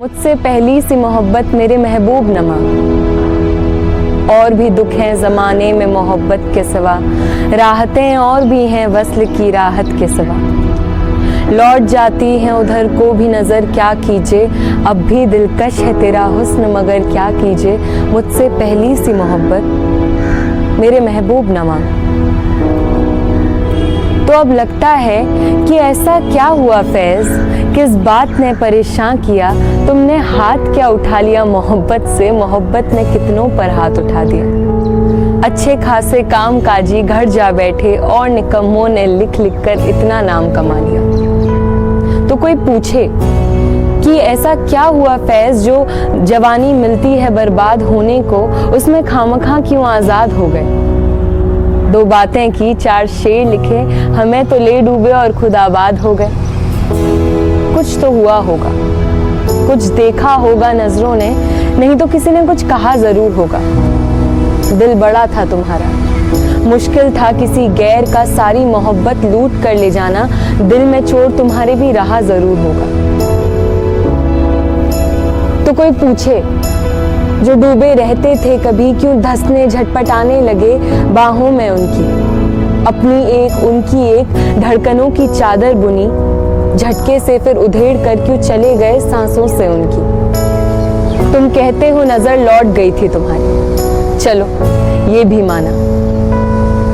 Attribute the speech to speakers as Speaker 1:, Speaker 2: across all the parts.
Speaker 1: मुझसे पहली सी मोहब्बत मेरे महबूब नमा, और भी दुख हैं ज़माने में मोहब्बत के सिवा, राहतें और भी हैं वस्ल की राहत के सिवा। लौट जाती हैं उधर को भी नज़र क्या कीजिए, अब भी दिलकश है तेरा हुस्न मगर क्या कीजिए। मुझसे पहली सी मोहब्बत मेरे महबूब नमा। तो अब लगता है कि ऐसा क्या हुआ फैज़, किस बात ने परेशान किया, तुमने हाथ क्या उठा लिया मोहब्बत से, मोहब्बत ने कितनों पर हाथ उठा दिया। अच्छे खासे काम काजी घर जा बैठे और निकम्मों ने लिख लिख कर इतना नाम कमा लिया। तो कोई पूछे कि ऐसा क्या हुआ फैज़ जो जवानी मिलती है बर्बाद होने को, उसमें खामखा क्यों आज़ाद हो गए। दो बातें की चार शेर लिखे, हमें तो ले डूबे और खुद आबाद हो गए। कुछ तो हुआ होगा, कुछ देखा होगा नजरों ने, नहीं तो किसी ने कुछ कहा जरूर होगा। दिल बड़ा था तुम्हारा, मुश्किल था किसी गैर का सारी मोहब्बत लूट कर ले जाना, दिल में चोट तुम्हारे भी रहा जरूर होगा। तो कोई पूछे जो डूबे रहते थे कभी क्यों धंसने झटपटाने लगे बाहों में उनकी, अपनी एक उनकी एक धड़कनों की चादर बुनी, झटके से फिर उधेड़ कर क्यों चले गए सांसों से उनकी। तुम कहते हो नजर लौट गई थी तुम्हारी, चलो ये भी माना।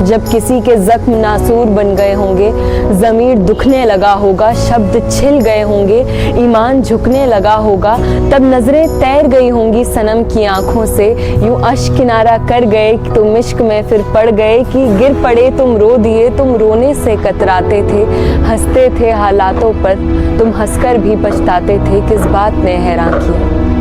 Speaker 1: जब किसी के जख्म नासूर बन गए होंगे, ज़मीर दुखने लगा होगा, शब्द छिल गए होंगे, ईमान झुकने लगा होगा, तब नजरें तैर गई होंगी सनम की आंखों से, यूं अश्क किनारा कर गए कि तुम इश्क में फिर पड़ गए, कि गिर पड़े तुम रो दिए, तुम रोने से कतराते थे, हंसते थे हालातों पर तुम हंसकर भी पछताते थे, किस बात ने हैरान किया।